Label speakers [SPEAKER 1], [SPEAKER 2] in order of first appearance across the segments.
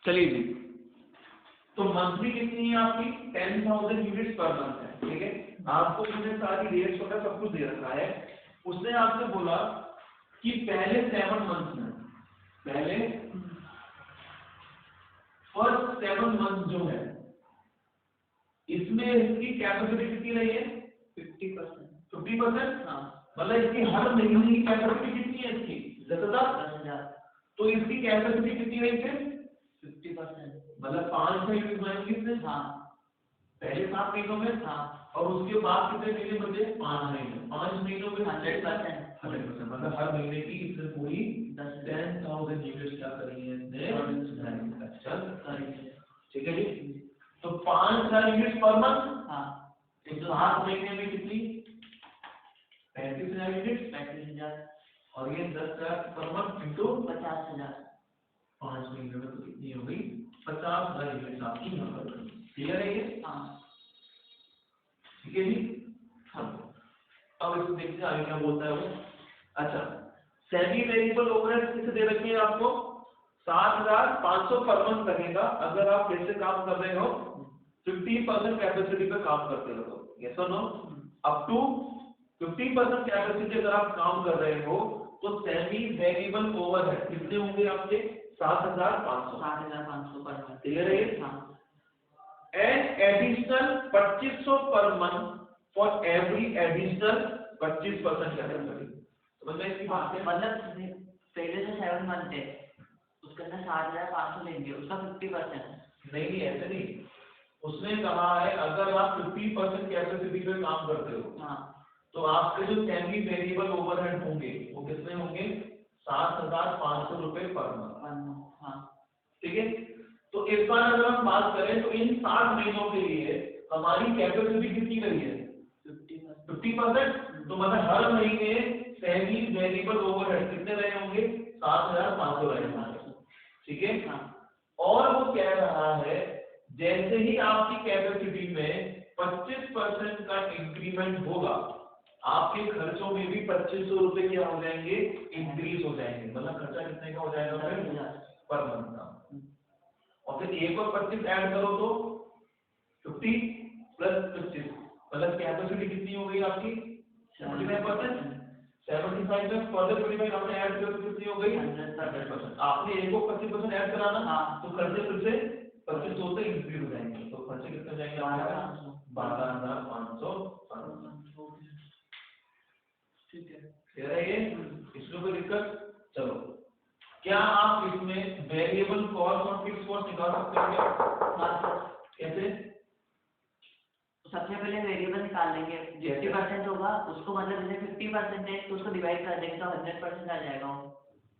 [SPEAKER 1] चलिए जी, तो मंथली कितनी है आपकी 10,000 यूनिट्स पर मंथ है, ठीक है। आपको उसने सारी डेट्स वगैरह सब कुछ दे रखा है। उसने आपसे बोला कि पहले 7 मंथ में, पहले फर्स्ट 7 मंथ जो है इसमें इसकी कैपेसिटी कितनी रही है 50%। 50%, हाँ, मतलब इसकी हर महीने की कैपेसिटी कितनी है इसकी 10,000। तो इसकी कैपेसिटी कितनी रही फिर 50%, मतलब 5 यूनिट बनाएंगे इसमें, हाँ, पहले 7 महीनों में, हाँ, और उसके बाद कितने महीने बचे 5 महीने, 5 महीनों में 100%, मतलब हर महीने की इसने पूरी 10,000 यूनिट क्या करी है इसने, ठीक है जी। तो 5,000 यूनिट पर मंथ, हाँ, तो 7 महीने में कितनी 35,000 यूनिट, 35,000, और ये 10,000 पर मंथ इंटू 50,000, 5 महीने में तो कितनी हो गई 50,000 यूनिट आपकी यहाँ पर। क्लियर है ये, हाँ, ठीक है जी। हाँ, अब इसको देखते हैं आगे क्या बोलता है वो। अच्छा, सेमी वेरिएबल ओवरहेड किसे दे रखी है आपको 7,500 पर मंथ लगेगा अगर आप कैसे काम कर रहे हो 50% कैपेसिटी पे काम करते हो तो, यस और नो। अप टू 50% कैपेसिटी अगर आप काम कर रहे हो तो सेमी वेरिएबल ओवरहेड कितने होंगे आपके 7,500 पर मंथ, क्लियर है। हाँ, and additional 2500 per month for every additional 25% capacity. समझ में इसकी बात है, मतलब पहले जो 7 मंथ है उसके अंदर 7,500 लेंगे, उसका 50%। नहीं, ऐसे नहीं, उसने कहा है अगर आप 50% कैपेसिटी पे काम करते हो, हाँ, तो आपके जो सेमी वेरिएबल ओवरहेड होंगे वो कितने होंगे 7,500 रुपए पर मंथ, हाँ, ठीक है। तो इस बार अगर हम बात करें तो इन 7 महीनों के लिए हमारी कैपेसिटी कितनी रही है 50%, तो मतलब हर महीने सेमी वेरिएबल ओवरहेड कितने रहे होंगे 7,500 रहे होंगे, ठीक है। हाँ, और वो कह रहा है जैसे ही आपकी कैपेसिटी में 25% का इंक्रीमेंट होगा आपके खर्चों में भी 2,500 रुपए क्या हो जाएंगे इंक्रीज हो जाएंगे, मतलब खर्चा कितने का हो जाएगा पर मंथ का। और फिर एक और 25 ऐड करो तो 50 प्लस 25, मतलब कैपेसिटी कितनी हो गई आपकी 75%। 75 में फर्दर 25 आपने ऐड किया तो कितनी हो गई 100%। आपने एक और 25% ऐड कराना, हाँ, तो खर्चे फिर से 2500 से इंक्रीज हो जाएंगे, तो खर्चे कितने हो जाएंगे 12,500, ठीक है। क्लियर है ये, इसमें कोई दिक्कत। चलो, क्या आप इसमें वेरिएबल कॉस्ट और फिक्स कॉस्ट निकाल सकते हो क्या, कैसे। सबसे पहले वेरिएबल निकाल लेंगे, 50% होगा उसको, मतलब जैसे 50% है तो उसको डिवाइड कर देंगे तो 100% आ जाएगा।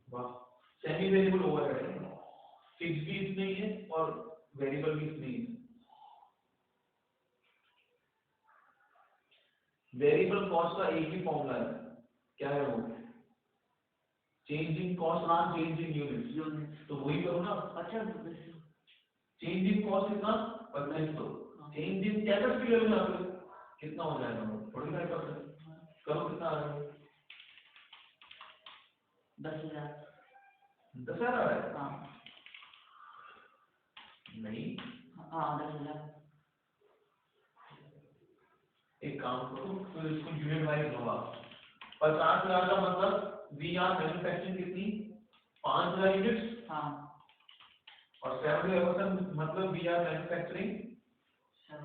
[SPEAKER 1] वाह, सेमी वेरिएबल ओवरहेड है, फिक्स भी इसमें ही है और वेरिएबल भी इसमें ही है। वेरिएबल कॉस्ट का एक ही फॉर्मूला है, क्या है वो चेंज इन कॉस्ट ना चेंज इन यूनिट्स, तो वही करो ना। अच्छा, चेंज इन कॉस्ट कितना 2500, चेंज इन कैपेसिटी लेवल यहाँ पे कितना हो जाएगा 45%, करो कितना आ रहा है 10,000। 10,000 आ रहा है, हाँ, नहीं, हाँ 10,000। एक काम करो तो इसको यूनिट वाइज लो आप, 50,000 का मतलब वी आर मैन्युफैक्चरिंग कितनी 5,000 यूनिट्स, हाँ, और 70% मतलब वी आर मैन्युफैक्चरिंग 7,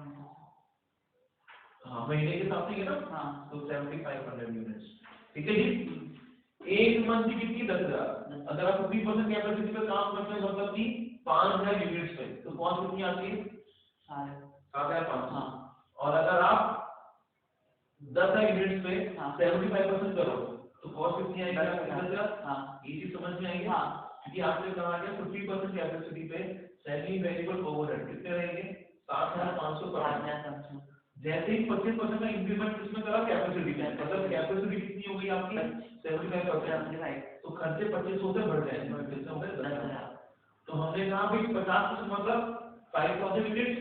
[SPEAKER 1] हाँ, महीने के हिसाब से है ना, हाँ, तो 7,500 यूनिट्स, ठीक है जी। एक मंथ की कितनी 10,000, अगर आप 50% कैपेसिटी पे काम करते हैं मतलब कि 5,000 यूनिट्स पे, तो कॉस्ट कितनी आती है 7,500, हाँ, और अगर आप 10,000 यूनिट्स पे 75% करो तो कॉस्ट कितनी आएगी 10,000, हाँ, ये चीज समझ में आएगी, हाँ, क्योंकि आपने कहा है 50% कैपेसिटी पे सेमी वेरिएबल ओवरहेड कितने रहेंगे 7,500 पर मंथ। जैसे ही 25% का इंक्रीमेंट इसमें करा कैपेसिटी में, मतलब कैपेसिटी कितनी हो गई आपकी 75%, तो खर्चे 2,500 से बढ़ जाएंगे, कितने हो गए 10,000। तो हमने कहा भाई 50% मतलब 5,000 यूनिट्स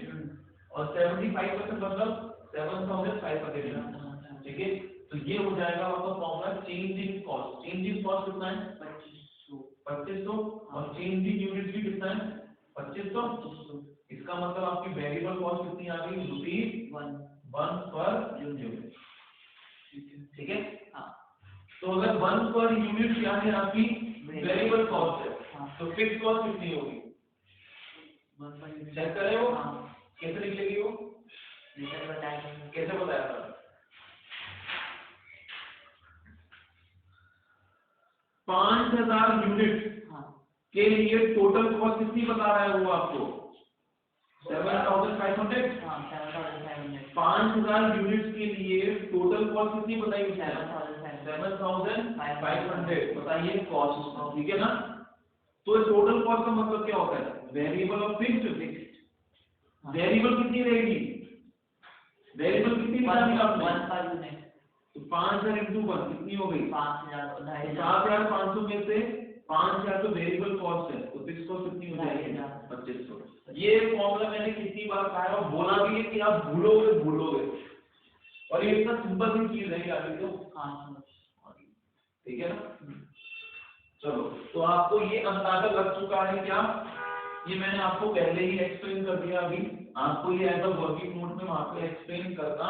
[SPEAKER 1] और 75% मतलब 7,500 यूनिट्स, ठीक है। तो ये हो जाएगा आपका formula change in cost. Change in cost कितना है 2,500, और चेंज इन यूनिट्स भी कितना है 2500। इसका मतलब आपकी वेरिएबल कॉस्ट कितनी आ गई, ₹1 पर यूनिट। ठीक है। तो अगर 1 पर यूनिट क्या है आपकी वेरिएबल कॉस्ट है, तो फिक्स कॉस्ट कितनी होगी, चेक करें वो कैसे निकलेगी, वो कैसे बताया था, 5000 यूनिट के लिए टोटल कॉस्ट कितनी बता रहा है वो आपको, 7500। 5000 यूनिट्स के लिए टोटल कॉस्ट कितनी बताई उसने, 7500 बताइए कॉस्ट। ठीक है ना। तो टोटल कॉस्ट का मतलब क्या होता है, वेरिएबल और फिक्स्ड। वेरिएबल कितनी रहेगी, वेरिएबल कितनी निकालनी है आपने, 1 पर यूनिट। तो 5000 into 1 कितनी हो गई, 7500 में से 5000 तो वेरिएबल कॉस्ट है, तो फिक्स कॉस्ट कितनी हो जाएगी, 2500। ये फॉर्मूला मैंने कितनी बार कहा है और बोला भी है कि आप भूलोगे और ये इतना सिंपल सी चीज है यार, तो ठीक है ना। चलो, तो आपको ये अंदाजा लग चुका है क्या, ये मैंने आपको पहले ही एक्सप्लेन कर दिया, अभी आपको ये एज अ वर्किंग नोट में वहां पे एक्सप्लेन करना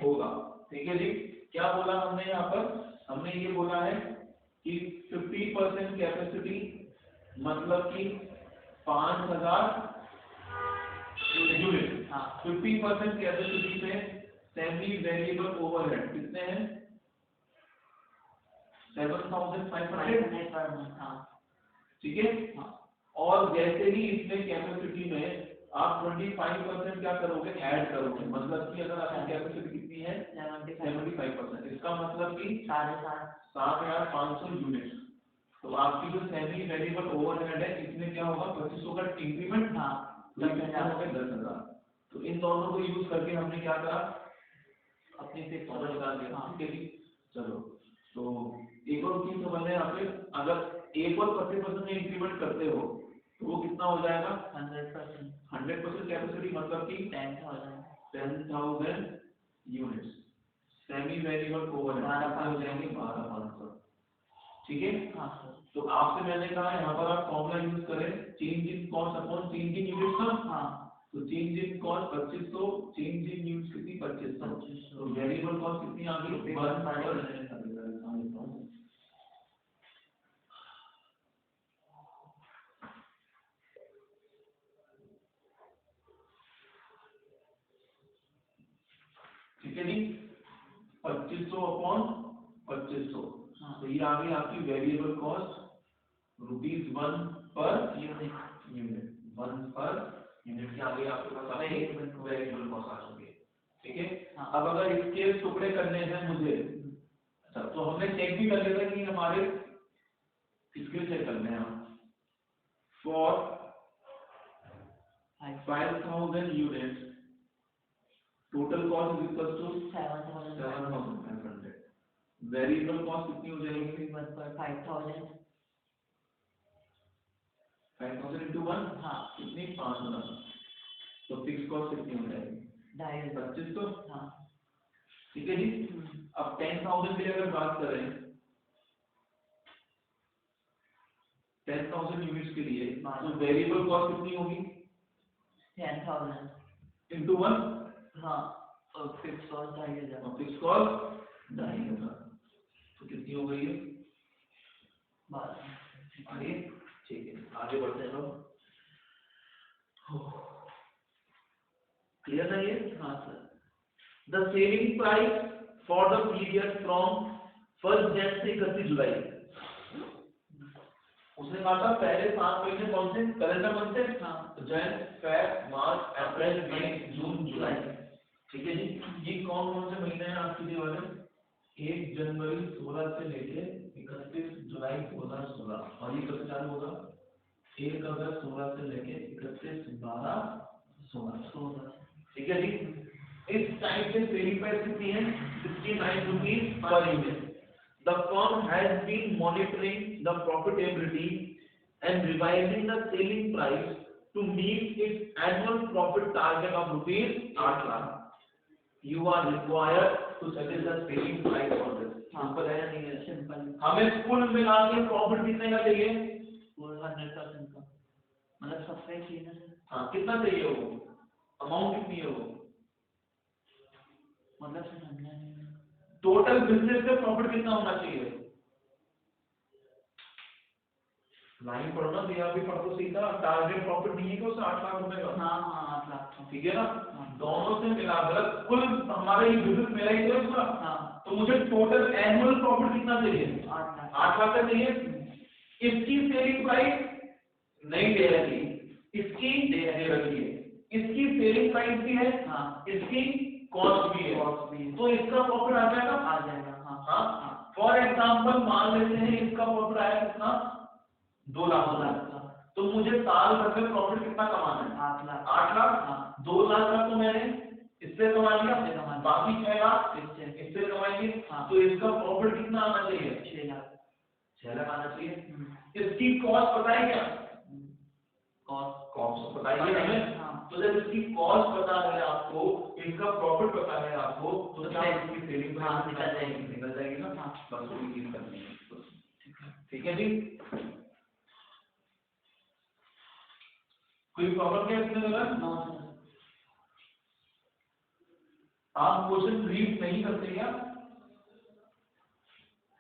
[SPEAKER 1] होगा। ठीक है जी। क्या बोला हमने यहाँ पर, हमने ये बोला है कि 50% कैपेसिटी मतलब कि 5000 यूनिट। 50% कैपेसिटी में सेमी वेरिएबल ओवरहेड कितने हैं, 7500। ठीक है। और जैसे ही इसमें कैपेसिटी में आप 25% क्या करोगे, ऐड करोगे, मतलब कि अगर आपकी कैपेसिटी कितनी है 75%, इसका मतलब कि 7500 यूनिट। तो आपकी जो सेमी वेरिएबल ओवरहेड है इसमें क्या होगा, 2500 का इंक्रीमेंट, 10,000। तो इन दोनों को यूज करके हमने क्या करा, अपने से फॉर्मूला निकाल दिया। ठीक है जी। चलो, तो एक और चीज समझने यहाँ पे, अगर एक और 25% में इंक्रीमेंट करते हो तो वो कितना हो जाएगा, 100% कैपेसिटी मतलब कि 10,000 यूनिट्स सेमी वेरिएबल ओवरहेड हो जाएंगे 12,500। ठीक है। तो आपसे मैंने कहा यहाँ पर आप फॉर्मूला यूज करें, change in cost upon change in units. तो change in cost 2500, change in units कितनी 2500, तो वेरिएबल कॉस्ट कितनी आ गई, 1 ठीक है जी, 2500 अपॉन 2500। तो ये आ गई आपकी variable cost ₹1 per unit, 1 per unit की आ गई आपके पास वेरिएबल कॉस्ट आ चुकी है। ठीक है। अब अगर इसके टुकड़े करने हैं मुझे, अच्छा, तो हमने चेक भी कर लिया था कि हमारे इसके चेक करने हैं for 5000 units total cost is equal to 7,500। Variable cost कितनी हो जाएगी, 5,000 into 1 कितनी, 5,000। तो फिक्स कॉस्ट कितनी हो जाएगी, 2500। ठीक है जी। अब 10,000 के लिए अगर बात करें, 10,000 यूनिट्स के लिए तो वेरिएबल कॉस्ट कितनी होगी, 10,000 into 1, और फिक्स कॉस्ट 2,500। तो कितनी हो गई है, 12। आगे ठीक है, आगे बढ़ते हैं लोग। क्लियर है ये, हाँ sir. The selling price for the period from 1 जनवरी से 31 जुलाई। उसने कहा था पहले 7 महीने कौन से, कैलेंडर मंथ से, जनवरी, फरवरी, मार्च, अप्रैल, मई, जून, जुलाई। ठीक है जी। ये कौन कौन से महीने हैं आपके लिए वाले, 1 जनवरी 16 से लेके 31 जुलाई 2016, और ये कब चालू होगा, 1 अगस्त 16 से लेके 31/12/16। ठीक है जी। इस टाइम से सेलिंग प्राइस कितनी है, 69 rupees per unit. The firm has been monitoring the profitability and revising the selling price to meet its annual profit target of rupees 8 lakh. You are required to settle the selling price for this. Simple है या नहीं है, simple. हमें कुल मिला के profit कितने का चाहिए, 100% का।
[SPEAKER 2] मतलब सबसे चाहिए ना सर।
[SPEAKER 1] हाँ कितना चाहिए वो, अमाउंट कितनी है वो,
[SPEAKER 2] मतलब सर समझा नहीं।
[SPEAKER 1] टोटल बिजनेस का प्रॉफिट कितना होना चाहिए, लाइन पढ़ना दिया अभी पढ़ तो सीधा, टारगेट प्रॉफिट नहीं है कि उसे 8 लाख रुपए का।
[SPEAKER 2] हाँ हाँ 8 लाख,
[SPEAKER 1] ठीक है ना, दोनों से मिला कर कुल हमारे ये बिजनेस मेरा ही तो है पूरा।
[SPEAKER 2] हाँ
[SPEAKER 1] तो मुझे टोटल एनुअल प्रॉफिट कितना चाहिए, 8 लाख का चाहिए। इसकी सेलिंग प्राइस नहीं दे रखी, इसकी दे रखी है, इसकी सेलिंग प्राइस भी है,
[SPEAKER 2] हाँ
[SPEAKER 1] इसकी कॉस्ट भी है, तो इसका प्रॉफिट आ जाएगा।
[SPEAKER 2] हाँ
[SPEAKER 1] हाँ फॉर एग्जांपल मान लेते हैं इसका प्रॉफिट आया कितना, 2 लाख का। तो मुझे साल भर में प्रॉफिट कितना कमाना है, 8 लाख।
[SPEAKER 2] हाँ
[SPEAKER 1] 2 लाख का तो मैंने इससे कमा लिया, बाकी 6 लाख इससे कमाएंगे। तो इसका प्रॉफिट कितना आना चाहिए, 6 लाख आना चाहिए। इसकी कॉस्ट पता है क्या, कॉस्ट पता है हमें। तो जब इसकी कॉस्ट पता है आपको, इनका प्रॉफिट पता है आपको, तो क्या इसकी सेलिंग प्राइस निकल जाएगी ना। बस वही चीज करनी है। ठीक है जी, कोई प्रॉब्लम क्या इसमें लगा, आप क्वेश्चन रीड नहीं करते क्या,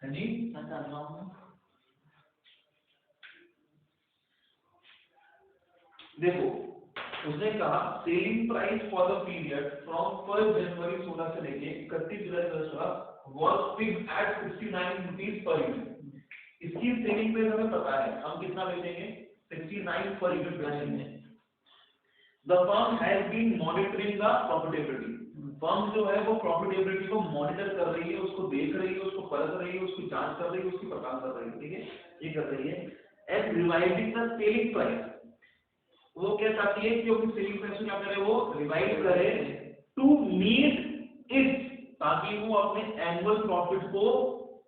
[SPEAKER 1] है जी
[SPEAKER 2] मैं कर रहा हूँ।
[SPEAKER 1] देखो उसने कहा selling price for the period from 1 जनवरी 16 से लेके 31 जुलाई 2016 was fixed at 69 rupees per unit. इसकी सेलिंग प्राइस हमें पता है, हम कितना बेचेंगे, 69 पर यूनिट बेचेंगे। The firm has been monitoring the profitability, firm जो है वो प्रॉफिटेबिलिटी को मॉनिटर कर रही है, उसको देख रही है, उसको परख रही है, उसकी जांच कर रही है, उसकी पड़ताल कर रही है। ठीक है, ये कर रही है। And revising the selling price, वो क्या चाहती है कि अपनी सेलिंग प्राइस को क्या करे, वो रिवाइज करे टू मीट इट, ताकि वो अपने एनुअल प्रॉफिट को,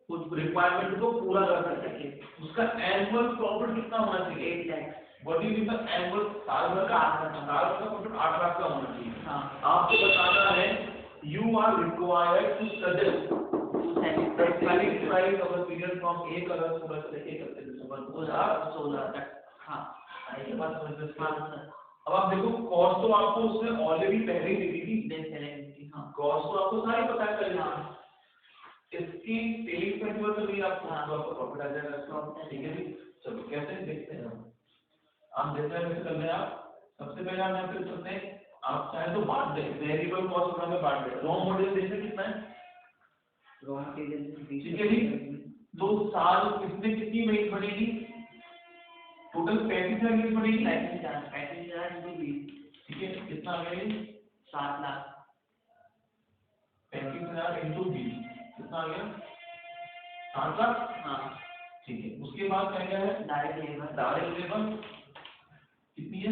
[SPEAKER 1] कुछ रिक्वायरमेंट को पूरा कर सके। उसका एनुअल प्रॉफिट कितना होना चाहिए, 8 lakh. What is the annual, साल भर का प्रॉफिट 8 लाख का होना चाहिए। आपको बताना है you are required to suggest selling price of the period from 1 August 16 से लेकर 31 दिसंबर 2016 तक। हाँ ये बात समझ में आ रही है। अब आप देखो कॉस्ट तो आपको उसने ऑलरेडी पहले ही दे दी थी, हाँ कॉस्ट तो आपको सारी पता है पहले। हाँ इसकी सेलिंग प्राइस वो तो नहीं आपको, तो आपको प्रॉफिट आ जाएगा। ठीक है जी, चलो कैसे देखते हैं हम देखते हैं कैसे करना है। आप सबसे पहले हम यहाँ पे चलते हैं, आप चाहे तो बांट दें, वेरिएबल कॉस्ट में बांट दें। रॉ मटेरियल देखते कितना है, रॉ मटेरियल ठीक है जी। तो साल कितने कितनी महीने बढ़ेगी, टोटल 35,000 यूनिट बढ़ेगी, 35,000 इंटू 20, ठीक है कितना आ गया, 7 लाख। 35,000 इंटू 20 कितना आ गया, 7 लाख। हाँ ठीक है, उसके बाद क्या क्या है, डायरेक्ट लेबर कितनी है,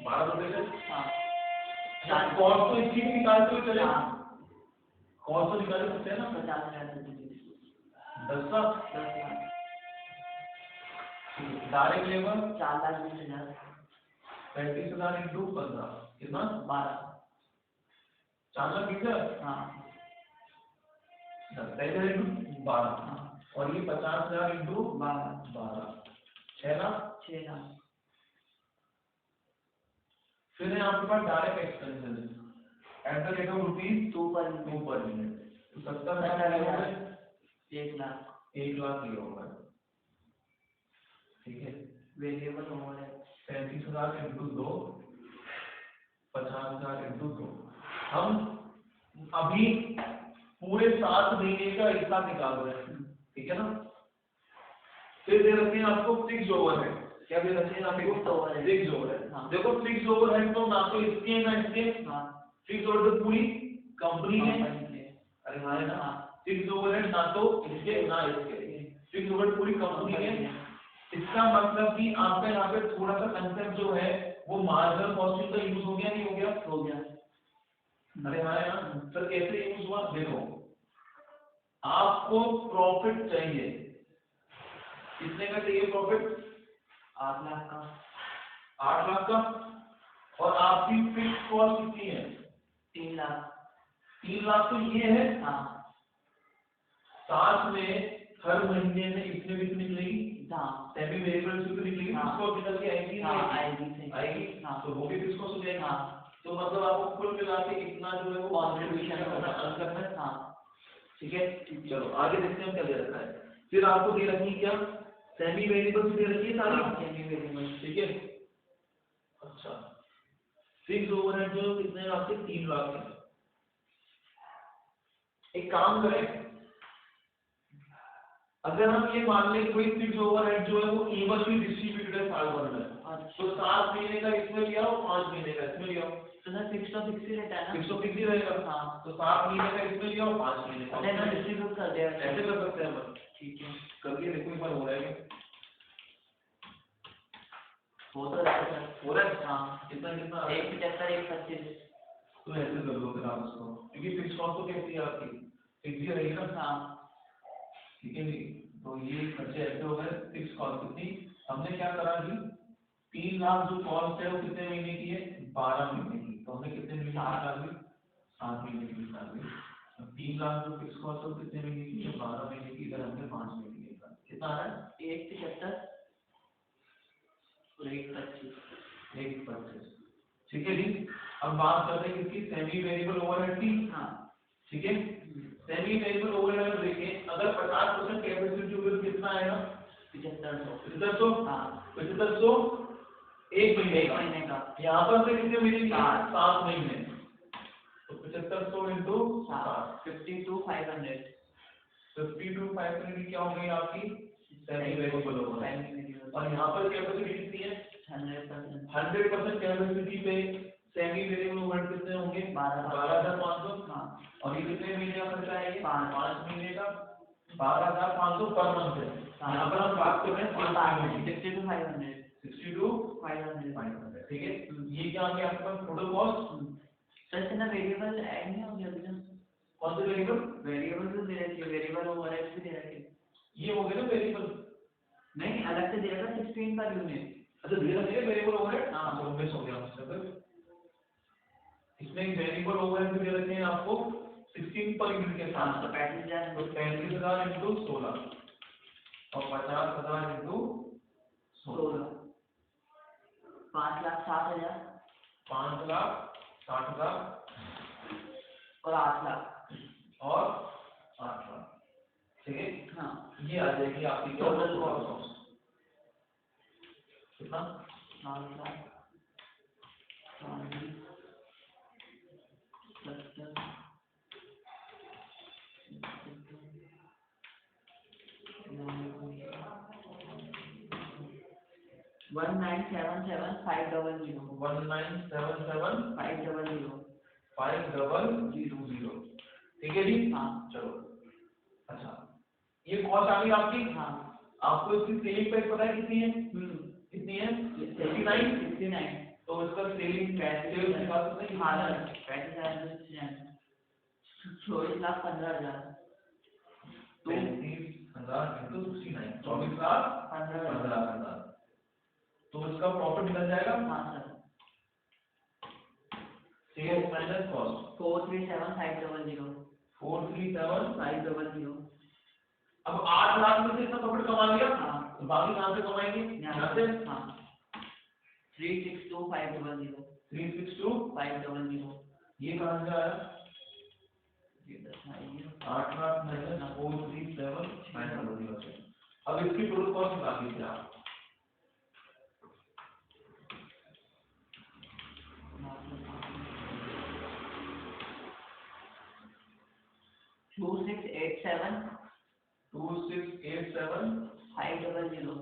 [SPEAKER 1] 12 रुपए से। हाँ कॉस्ट तो इसकी भी निकालते हुए चले, कॉस्ट तो निकाल सकते हैं ना, 50,000 10 लाख। डायरेक्ट लेबर 4,20,000, 35,000 इंटू 15 कितना, 12, 4,20,000। हाँ 35,000 इंटू 12, और ये 50,000 इंटू 12, 6 लाख। फिर है आपके पास direct expenses at the rate of rupees 2 per unit, तो 70,000 1 लाख लिया होगा। ठीक है, वेरिएबल ओवरहेड 35,000 इंटू 2, 50,000 इंटू 2। हम अभी पूरे 7 महीने का हिसाब निकाल रहे हैं, ठीक है ना। फिर दे रखे हैं आपको फिक्स ओवरहेड, क्या दे रखे हैं आपको, फिक्स ओवरहेड। देखो फिक्स ओवरहेड तो ना तो इसके ना इसके, फिक्स ओवरहेड पूरी कंपनी है, अरे हाँ है ना, फिक्स ओवरहेड ना तो इसके ना इसके, फिक्स ओवरहेड पूरी कंपनी है। इसका मतलब कि आपका यहाँ पे थोड़ा सा कंसेप्ट जो है वो मार्जिनल कॉस्टिंग का यूज हो गया, नहीं हो गया, हो गया। अरे हाँ यार सर कैसे यूज हुआ, देखो आपको प्रॉफिट चाहिए, कितने का चाहिए प्रॉफिट, 8 लाख का, 8 लाख का, और आपकी फिक्स कॉस्ट कितनी है, 3 लाख। 3 लाख तो ये है, हाँ साथ में हर महीने में इतने भी निकलेगी,
[SPEAKER 2] हाँ
[SPEAKER 1] सेमी वेरिएबल से तो निकलेगी,
[SPEAKER 2] हाँ।
[SPEAKER 1] फिक्स कॉस्ट निकल के आएगी नहीं
[SPEAKER 2] हाँ
[SPEAKER 1] आएगी?
[SPEAKER 2] आएगी सही
[SPEAKER 1] आएगी
[SPEAKER 2] हाँ
[SPEAKER 1] तो वो भी फिक्स कॉस्ट हो जाएगी।
[SPEAKER 2] हाँ
[SPEAKER 1] तो मतलब आपको कुल मिला के इतना जो है वो
[SPEAKER 2] कॉन्ट्रीब्यूशन
[SPEAKER 1] करना है।
[SPEAKER 2] हाँ
[SPEAKER 1] ठीक है, चलो आगे देखते हैं क्या दे रखा है। फिर आपको दे रखी है क्या, सेमी वेरिएबल दे रखी है सारी।
[SPEAKER 2] सेमी वेरिएबल
[SPEAKER 1] ठीक है, अच्छा फिक्स ओवरहेड जो कितने हैं आपके 3 लाख है। एक काम करें, अगर हम ये मान लें कोई फिक्स ओवरहेड जो है वो इवनली डिस्ट्रीब्यूटेड है साल भर में, तो 7 महीने का इसमें लिया और 5 महीने का इसमें लिया,
[SPEAKER 2] तो सर फिक्स तो फिक्स ही रहता है ना।
[SPEAKER 1] फिक्स तो फिक्स ही रहेगा।
[SPEAKER 2] हाँ
[SPEAKER 1] तो 7 महीने का इसमें लिया और 5 महीने का
[SPEAKER 2] ना डिस्ट्रीब्यूट कर दिया
[SPEAKER 1] ऐसे कर सकते हैं हम।
[SPEAKER 2] ठीक है
[SPEAKER 1] करके देखो एक बार हो रहा है
[SPEAKER 2] हो तो रहा है सर
[SPEAKER 1] हो रहा है।
[SPEAKER 2] हाँ
[SPEAKER 1] कितना कितना
[SPEAKER 2] 175 125
[SPEAKER 1] तो ऐसे कर लो फिर आप उसको, क्योंकि फिक्स कॉस्ट तो कैसी है आपकी फिक्स ही रहेगी ना।
[SPEAKER 2] हाँ
[SPEAKER 1] ठीक है जी, तो ये खर्चे ऐसे हो गए। फिक्स कॉस्ट कितनी हमने क्या करा जी, 3 लाख जो कॉस्ट है वो कितने महीने की है, 12 महीने की। तो हमने कितने महीने की निकाल ली, 7 महीने की निकाल ली। 3 लाख जो फिक्स कॉस्ट है वो कितने महीने की है, 12 महीने की। इधर हमने 5 महीने की निकाल, कितना आ रहा है
[SPEAKER 2] 175 और 125
[SPEAKER 1] 125। ठीक है जी, अब बात करते हैं किसकी, सेमी वेरिएबल ओवरहेड की।
[SPEAKER 2] हाँ
[SPEAKER 1] ठीक है, सेमी वेरिएबल ओवरहेड देखें, अगर 50% कैपेसिटी यूज कितना आएगा, 7500।
[SPEAKER 2] हाँ
[SPEAKER 1] 7500 एक महीने का। यहाँ पर से कितने महीने की, 7 महीने। तो 7500 इंटू
[SPEAKER 2] 52,500
[SPEAKER 1] 52,500 क्या हो गई आपकी सेमी वेरिएबल ओवरहेड। और यहाँ पर कैपेसिटी कितनी है, 100% कैपेसिटी पे सेमी वेरिएबल ओवरहेड कितने होंगे, 12,500।
[SPEAKER 2] हाँ
[SPEAKER 1] और ये कितने महीने का खर्चा है, ये
[SPEAKER 2] 5
[SPEAKER 1] महीने का 12,500 पर मंथ है। यहाँ पर हम बात कर रहे हैं 5 महीने की,
[SPEAKER 2] 62,500
[SPEAKER 1] 62,500। ठीक है, ये क्या आ गया आपके पास टोटल कॉस्ट।
[SPEAKER 2] सर ना वेरिएबल ऐड नहीं हो गया अभी तक।
[SPEAKER 1] कौन से वेरिएबल,
[SPEAKER 2] वेरिएबल भी दे रखे वेरिएबल ओवरहेड भी दे रखे।
[SPEAKER 1] ये हो गए ना वेरिएबल,
[SPEAKER 2] नहीं अलग से दे रखा 16 पर यूनिट।
[SPEAKER 1] अच्छा दे रखा है वेरिएबल ओवरहेड।
[SPEAKER 2] हाँ
[SPEAKER 1] तो मिस हो गया मुझसे, इसमें वेरिएबल ओवरहेड भी दे रखे हैं आपको 16 पर यूनिट के साथ।
[SPEAKER 2] तो 35,000
[SPEAKER 1] तो 35,000 इंटू 16 और 50,000 इंटू 16,
[SPEAKER 2] 5,60,000
[SPEAKER 1] 5,60,000
[SPEAKER 2] और 8 लाख
[SPEAKER 1] और 8 लाख। ठीक है,
[SPEAKER 2] हाँ
[SPEAKER 1] ये आ जाएगी आपकी
[SPEAKER 2] टोटल
[SPEAKER 1] कॉस्ट कितना,
[SPEAKER 2] 8 लाख 40 70 1977,500
[SPEAKER 1] 1977,500। ठीक है जी।
[SPEAKER 2] हाँ
[SPEAKER 1] चलो अच्छा, ये कॉस्ट आ गई आपकी।
[SPEAKER 2] हाँ
[SPEAKER 1] आपको इसकी सेलिंग प्राइस पता है कितनी है, कितनी है 69। तो इसका सेलिंग सेल्स निकाल सकते हैं,
[SPEAKER 2] हाँ 35,000 24,15,000
[SPEAKER 1] 35,000 इंटू 69 24,15,000। तो इसका प्रॉफिट निकल जाएगा।
[SPEAKER 2] हाँ सर
[SPEAKER 1] सेल्स माइनस कॉस्ट
[SPEAKER 2] 437,500
[SPEAKER 1] 437,500। अब 8 लाख में से इतना प्रॉफिट कमा लिया।
[SPEAKER 2] हाँ
[SPEAKER 1] तो बाकी कहाँ से कमाएंगे, यहाँ से।
[SPEAKER 2] हाँ 362,500
[SPEAKER 1] 362,500। ये कहाँ से आया, 8 लाख माइनस 437,500 से। अब इसकी टोटल कॉस्ट निकाल लीजिए आप।
[SPEAKER 2] Two six eight seven
[SPEAKER 1] 500।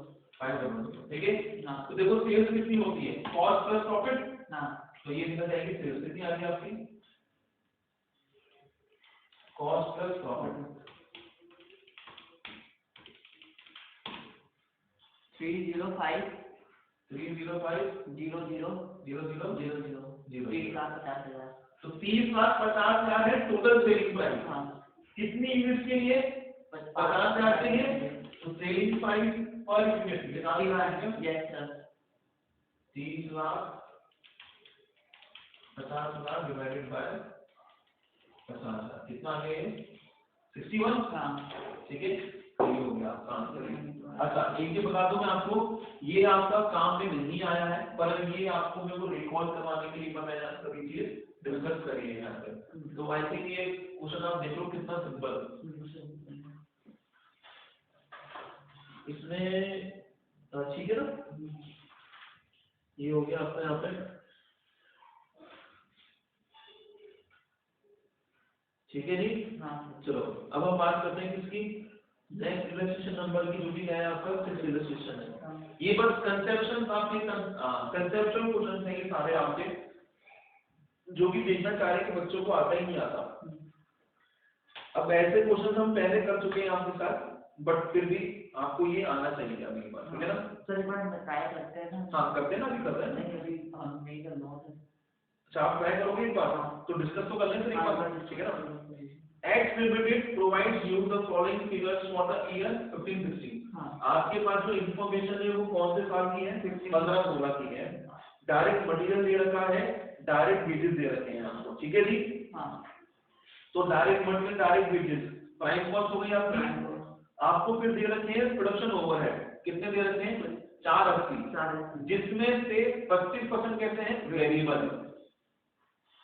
[SPEAKER 1] ठीक है,
[SPEAKER 2] हाँ
[SPEAKER 1] तो देखो सेल्स कितनी होती है, कॉस्ट प्लस प्रॉफिट।
[SPEAKER 2] हाँ
[SPEAKER 1] तो ये निकल जाएगी सेल्स कितनी आ गई आपकी, कॉस्ट प्लस प्रॉफिट
[SPEAKER 2] 305
[SPEAKER 1] 305,000
[SPEAKER 2] 30,50,000।
[SPEAKER 1] तो 30,50,000 है टोटल सेलिंग प्राइस।
[SPEAKER 2] हाँ
[SPEAKER 1] कितनी यूनिट के लिए, 50,000 के लिए। तो सेलिंग प्राइस पर यूनिट निकाली है,
[SPEAKER 2] यस सर
[SPEAKER 1] 30,50,000 डिवाइडेड बाय 50,000 कितना आ गया, 61।
[SPEAKER 2] हाँ
[SPEAKER 1] ठीक है, ये हो गया आपका आंसर। अच्छा एक ये बता दूं मैं आपको, ये आपका काम में नहीं आया है, पर ये आपको मेरे को रिकॉल करवाने के लिए मैंने सभी चीज डिस्कस करी है यहाँ पे। तो आई थिंक ये क्वेश्चन आप देख लो कितना सिंपल इसमें, ठीक है ना, ये हो गया आपका यहाँ पे, ठीक है जी।
[SPEAKER 2] हाँ
[SPEAKER 1] चलो अब हम बात करते हैं किसकी, नेक्स्ट इलस्ट्रेशन नंबर की, जो भी है आपका 6 इलस्ट्रेशन है। ये बस कंसेप्शन आपके कंसेप्चुअल क्वेश्चन है ये सारे आपके, जो भी देखना चाह रहे हैं कि बच्चों को आता ही नहीं आता। अब ऐसे क्वेश्चन हम पहले कर चुके हैं आपके साथ, बट फिर भी आपको ये आना चाहिए अगली बार, ठीक है ना।
[SPEAKER 2] सर एक बार ट्राई करते हैं ना।
[SPEAKER 1] हाँ करते हैं ना, अभी कर रहे हैं।
[SPEAKER 2] नहीं अभी हम नहीं कर रहा हूँ।
[SPEAKER 1] अच्छा आप ट्राई करोगे एक बार, तो डिस्कस तो कर लेंगे एक बार, ठीक है ना। X Limited provides you the following figures for the year 15-16। आपके पास जो इंफॉर्मेशन है वो कौन से साल की है, 15-16 की है। डायरेक्ट मटेरियल दे रखा है, डायरेक्ट वेजेस दे रखे हैं आपको, ठीक है जी। तो direct material, direct wages, prime cost हो गई आपकी। आपको फिर दे रखे हैं प्रोडक्शन ओवरहेड, कितने दे रखे हैं, 480, जिसमें से 25% कहते हैं वेरिएबल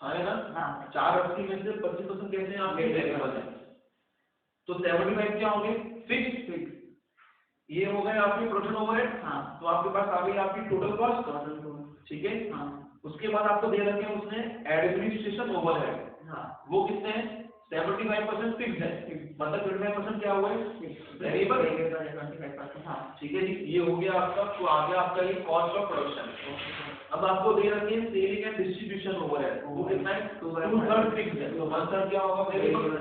[SPEAKER 1] है ना। 480 में से 25% कहते हैं आपके वेरिएबल है। तो 75 क्या होंगे, फिक्स। ये हो गए आपके प्रोडक्शन ओवरहेड। तो आपके पास आ गई आपकी टोटल कॉस्ट, ठीक है। उसके बाद आपको दे रखे हैं उसने एडमिनिस्ट्रेशन ओवरहेड, वो कितने हैं, 75% फिक्स है, मतलब 25% क्या हुआ है, वेरिएबल, 25%। ठीक है जी, ये हो गया आपका। तो आ गया आपका ये कॉस्ट ऑफ प्रोडक्शन। अब आपको दे रखे हैं सेलिंग एंड डिस्ट्रीब्यूशन ओवरहेड, वो कितना है, 2/3 फिक्स है, तो 1/3 क्या होगा, वेरिएबल।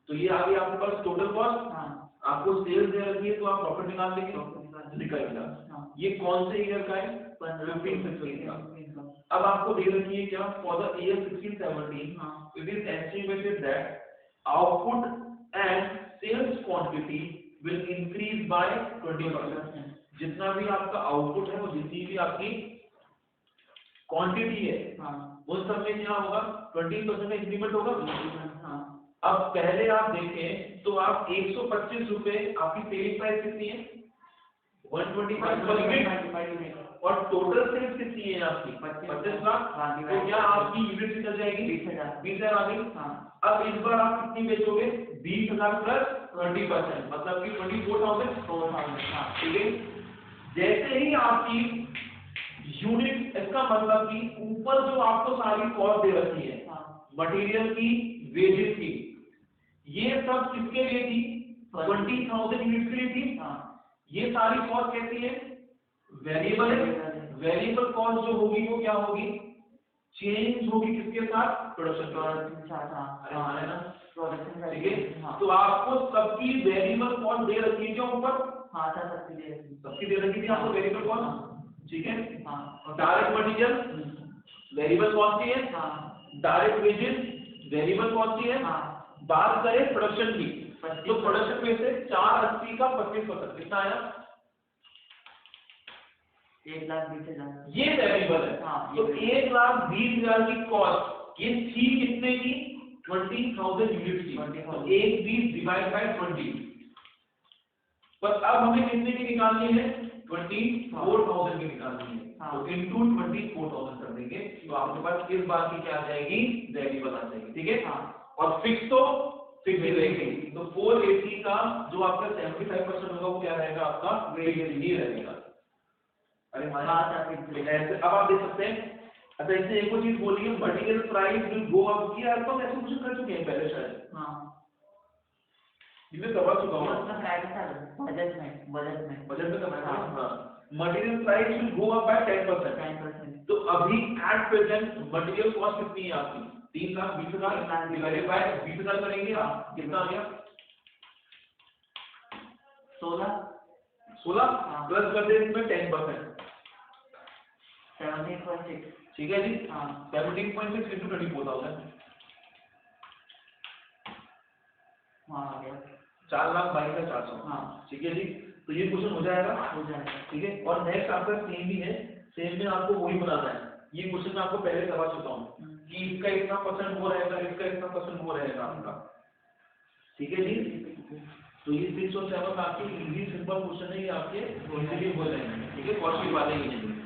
[SPEAKER 1] तो ये आ गया आपके पास टोटल कॉस्ट। आपको सेल्स दे रखी है तो आप प्रॉफिट निकाल लेंगे, निकलेगा। ये कौन से ईयर का है, 15-16 का। अब आपको दे रखी है क्या, for the year 16-17 it is estimated that output and sales quantity will increase by 20%। जितना भी आपका आउटपुट है, वो जितनी भी आपकी क्वांटिटी है, उन सब में क्या होगा, 20% का इंक्रीमेंट होगा। अब पहले आप देखें तो आप 125 रुपए आपकी सेलिंग प्राइस कितनी है, 125 पर यूनिट, और टोटल सेल्स कितनी है आपकी 25 लाख। तो क्या आपकी यूनिट कितना जाएगी, 20,000 आ गई। अब इस बार आप कितनी बेचोगे, 20,000 प्लस 20%, मतलब कि 24,000। ठीक है। जैसे ही आपकी यूनिट, इसका मतलब कि ऊपर जो आपको सारी कॉस्ट दे रखी है, मटेरियल की, वेजेस की, ये सब किसके लिए थी, 20,000 यूनिट के लिए थी। ये सारी कॉस्ट कैसी है, वेरिएबल है। वेरिएबल कॉस्ट जो होगी वो क्या होगी, चेंज होगी किसके साथ, प्रोडक्शन के साथ। अरे ना, ठीक है। तो आपको सबकी वेरिएबल कॉस्ट दे रखी है, क्यों ऊपर, सबकी दे रखी थी आपको वेरिएबल कॉस्ट, ठीक है। डायरेक्ट मटेरियल वेरिएबल कॉस्ट ही है, डायरेक्ट वेजेस वेरिएबल कॉस्ट ही है। बात करें प्रोडक्शन की, तो प्रोडक्शन में से 480 का 25% कितना आया,
[SPEAKER 2] 1,20,000।
[SPEAKER 1] ये वेरिएबल है। तो 1,20,000 की कॉस्ट, ये थी कितने की, 20,000 यूनिट की। तो 1,20 डिवाइड बाय 20, पर अब हमें कितने की निकालनी है, 24,000 की निकालनी है। तो इनटू 24,000 कर देंगे, तो आपके पास इस बार की क्या आ जाएगी, वेरिएबल आ जाएगी, ठीक है। और फिक्स तो फिक्स ही रहेगी। तो 480 का जो आपका 75% होगा वो क्या रहेगा, आपका वेरिएबल ही रहेगा। अरे ऐसे अब आप देख सकते हैं। अच्छा इससे एक और चीज बोलिए, material price will go up, किया आपको ऐसे कुछ कर चुके हैं पहले शायद, जिसमें करवा चुका हूं, बजट में करवाया था। हाँ, material price will go up by 10%। तो अभी एट प्रेजेंट मटेरियल कॉस्ट कितनी है आपकी, 3,20,000 डिवाइडेड बाय 20,000 करेंगे आप, कितना आ गया, 16 प्लस कर दें इसमें 10%,
[SPEAKER 2] 17.6।
[SPEAKER 1] ठीक है जी। 17.6 into 24,000, 4,22,400। ठीक है जी। तो ये क्वेश्चन हो जाएगा, ठीक है। और नेक्स्ट आपका सेम भी है, सेम में आपको वही बनाना है। ये क्वेश्चन मैं आपको पहले करवा चुका हूँ कि इसका इतना % वो रहेगा, इसका इतना % वो रहेगा आपका, ठीक है जी। तो ये 6 और 7 आपके इजी सिंपल क्वेश्चन है, ये आपके इजीली हो जाएंगे, ठीक है, कॉस्टली वाले ही नहीं।